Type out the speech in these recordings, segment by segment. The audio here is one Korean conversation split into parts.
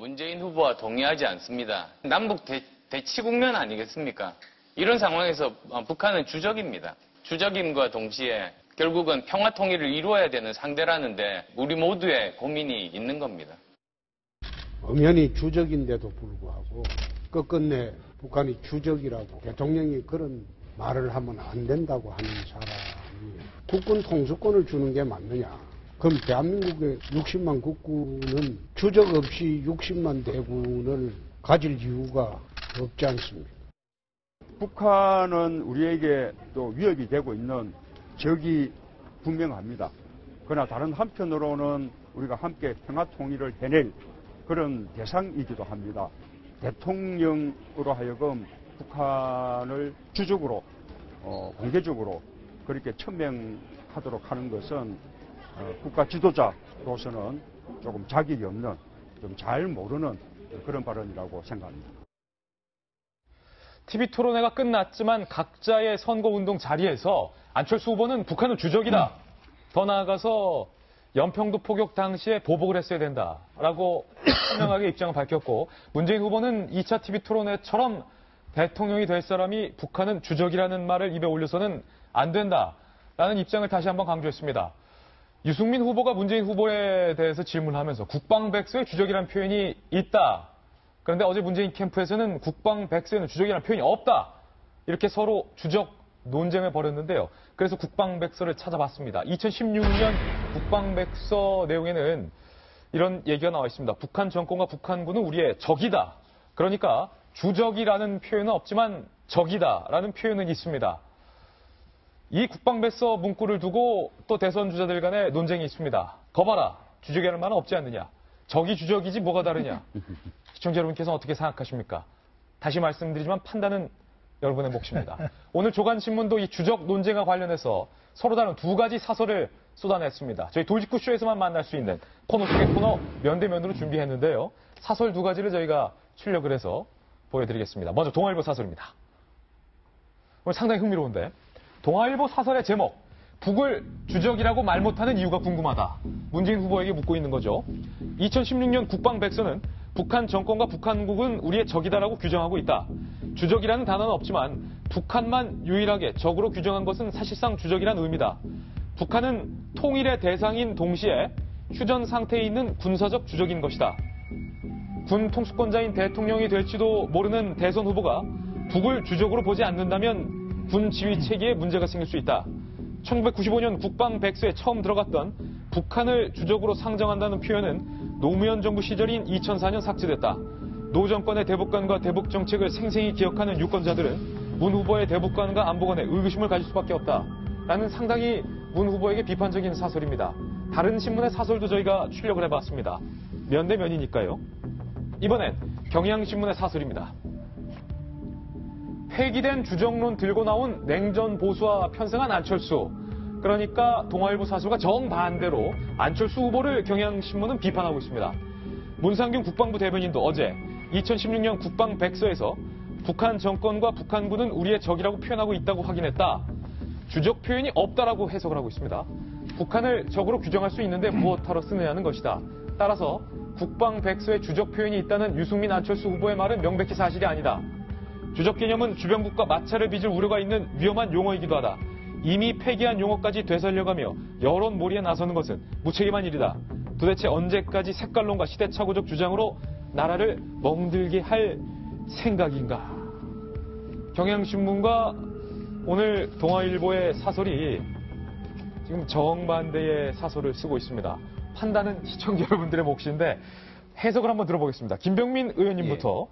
문재인 후보와 동의하지 않습니다. 남북 대치 국면 아니겠습니까? 이런 상황에서 북한은 주적입니다. 주적임과 동시에 결국은 평화 통일을 이루어야 되는 상대라는데 우리 모두의 고민이 있는 겁니다. 엄연히 주적인데도 불구하고 끝끝내 북한이 주적이라고 대통령이 그런 말을 하면 안 된다고 하는 사람이 국군 통수권을 주는 게 맞느냐? 그럼 대한민국의 60만 국군은 주적 없이 60만 대군을 가질 이유가 없지 않습니까? 북한은 우리에게 또 위협이 되고 있는 적이 분명합니다. 그러나 다른 한편으로는 우리가 함께 평화 통일을 해낼 그런 대상이기도 합니다. 대통령으로 하여금 북한을 주적으로 공개적으로 그렇게 천명하도록 하는 것은 국가 지도자로서는 조금 자격이 없는, 좀 잘 모르는 그런 발언이라고 생각합니다. TV 토론회가 끝났지만 각자의 선거운동 자리에서 안철수 후보는 북한은 주적이다. 더 나아가서 연평도 포격 당시에 보복을 했어야 된다라고 분명하게 입장을 밝혔고, 문재인 후보는 2차 TV 토론회처럼 대통령이 될 사람이 북한은 주적이라는 말을 입에 올려서는 안 된다라는 입장을 다시 한번 강조했습니다. 유승민 후보가 문재인 후보에 대해서 질문하면서 국방백서에 주적이라는 표현이 있다. 그런데 어제 문재인 캠프에서는 국방백서에는 주적이라는 표현이 없다. 이렇게 서로 주적 논쟁을 벌였는데요. 그래서 국방백서를 찾아봤습니다. 2016년 국방백서 내용에는 이런 얘기가 나와 있습니다. 북한 정권과 북한군은 우리의 적이다. 그러니까 주적이라는 표현은 없지만 적이다라는 표현은 있습니다. 이 국방백서 문구를 두고 또 대선 주자들 간의 논쟁이 있습니다. 거봐라, 주적이라는 말은 없지 않느냐. 적이 주적이지 뭐가 다르냐. 시청자 여러분께서는 어떻게 생각하십니까? 다시 말씀드리지만 판단은 여러분의 몫입니다. 오늘 조간신문도 이 주적 논쟁과 관련해서 서로 다른 두 가지 사설을 쏟아냈습니다. 저희 돌직구쇼에서만 만날 수 있는 코너 속의 코너 면대면으로 준비했는데요. 사설 두 가지를 저희가 출력을 해서 보여드리겠습니다. 먼저 동아일보 사설입니다. 오늘 상당히 흥미로운데, 동아일보 사설의 제목, 북을 주적이라고 말 못하는 이유가 궁금하다. 문재인 후보에게 묻고 있는 거죠. 2016년 국방백서는 북한 정권과 북한국은 우리의 적이다라고 규정하고 있다. 주적이라는 단어는 없지만 북한만 유일하게 적으로 규정한 것은 사실상 주적이라는 의미다. 북한은 통일의 대상인 동시에 휴전 상태에 있는 군사적 주적인 것이다. 군 통수권자인 대통령이 될지도 모르는 대선 후보가 북을 주적으로 보지 않는다면 군 지휘 체계에 문제가 생길 수 있다. 1995년 국방백서에 처음 들어갔던 북한을 주적으로 상정한다는 표현은 노무현 정부 시절인 2004년 삭제됐다. 노 정권의 대북관과 대북 정책을 생생히 기억하는 유권자들은 문 후보의 대북관과 안보관에 의구심을 가질 수밖에 없다. 라는 상당히 문 후보에게 비판적인 사설입니다. 다른 신문의 사설도 저희가 출력을 해봤습니다. 면대면이니까요. 이번엔 경향신문의 사설입니다. 폐기된 주적론 들고 나온 냉전 보수와 편승한 안철수. 그러니까 동아일보 사설과 정반대로 안철수 후보를 경향신문은 비판하고 있습니다. 문상균 국방부 대변인도 어제 2016년 국방백서에서 북한 정권과 북한군은 우리의 적이라고 표현하고 있다고 확인했다. 주적 표현이 없다라고 해석을 하고 있습니다. 북한을 적으로 규정할 수 있는데 무엇하러 쓰느냐는 것이다. 따라서 국방백서에 주적 표현이 있다는 유승민 안철수 후보의 말은 명백히 사실이 아니다. 주적 개념은 주변국과 마찰을 빚을 우려가 있는 위험한 용어이기도 하다. 이미 폐기한 용어까지 되살려가며 여론몰이에 나서는 것은 무책임한 일이다. 도대체 언제까지 색깔론과 시대착오적 주장으로 나라를 멍들게 할 생각인가. 경향신문과 오늘 동아일보의 사설이 지금 정반대의 사설을 쓰고 있습니다. 판단은 시청자 여러분들의 몫인데 해석을 한번 들어보겠습니다. 김병민 의원님부터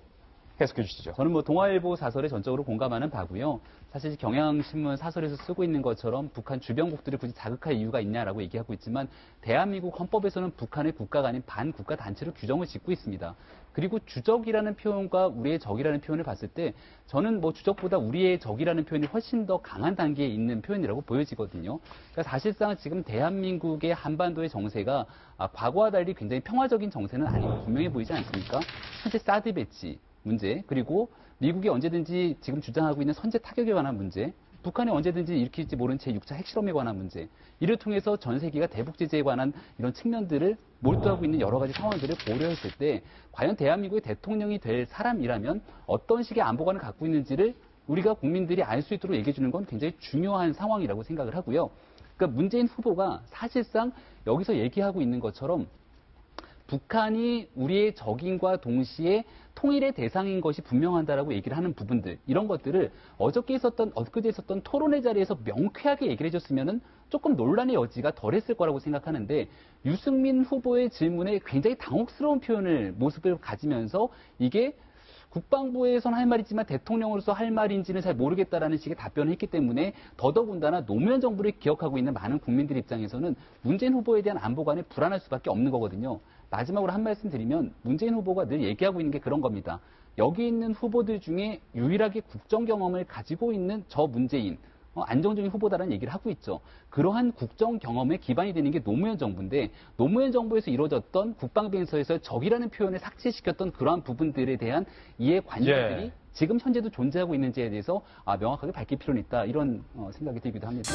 해석해 주시죠. 저는 뭐 동아일보 사설에 전적으로 공감하는 바고요. 사실 경향신문 사설에서 쓰고 있는 것처럼 북한 주변국들을 굳이 자극할 이유가 있냐라고 얘기하고 있지만 대한민국 헌법에서는 북한의 국가가 아닌 반국가 단체로 규정을 짓고 있습니다. 그리고 주적이라는 표현과 우리의 적이라는 표현을 봤을 때 저는 뭐 주적보다 우리의 적이라는 표현이 훨씬 더 강한 단계에 있는 표현이라고 보여지거든요. 그러니까 사실상 지금 대한민국의 한반도의 정세가 과거와 달리 굉장히 평화적인 정세는 아니고 분명해 보이지 않습니까? 현재 사드 배치 문제, 그리고 미국이 언제든지 지금 주장하고 있는 선제 타격에 관한 문제, 북한이 언제든지 일으킬지 모르는 제6차 핵실험에 관한 문제, 이를 통해서 전 세계가 대북 제재에 관한 이런 측면들을 몰두하고 있는 여러 가지 상황들을 고려했을 때 과연 대한민국의 대통령이 될 사람이라면 어떤 식의 안보관을 갖고 있는지를 우리가 국민들이 알 수 있도록 얘기해 주는 건 굉장히 중요한 상황이라고 생각을 하고요. 그러니까 문재인 후보가 사실상 여기서 얘기하고 있는 것처럼 북한이 우리의 적임과 동시에 통일의 대상인 것이 분명하다라고 얘기를 하는 부분들, 이런 것들을 엊그제 있었던 토론회 자리에서 명쾌하게 얘기를 해줬으면은 조금 논란의 여지가 덜했을 거라고 생각하는데, 유승민 후보의 질문에 굉장히 당혹스러운 모습을 가지면서 이게 국방부에서는 할 말이지만 대통령으로서 할 말인지는 잘 모르겠다라는 식의 답변을 했기 때문에 더더군다나 노무현 정부를 기억하고 있는 많은 국민들 입장에서는 문재인 후보에 대한 안보관이 불안할 수밖에 없는 거거든요. 마지막으로 한 말씀 드리면 문재인 후보가 늘 얘기하고 있는 게 그런 겁니다. 여기 있는 후보들 중에 유일하게 국정 경험을 가지고 있는 저 문재인, 안정적인 후보다라는 얘기를 하고 있죠. 그러한 국정 경험에 기반이 되는 게 노무현 정부인데, 노무현 정부에서 이루어졌던 국방비서에서 적이라는 표현을 삭제시켰던 그러한 부분들에 대한 이해 관념들이 예. 지금 현재도 존재하고 있는지에 대해서 명확하게 밝힐 필요는 있다, 이런 생각이 들기도 합니다.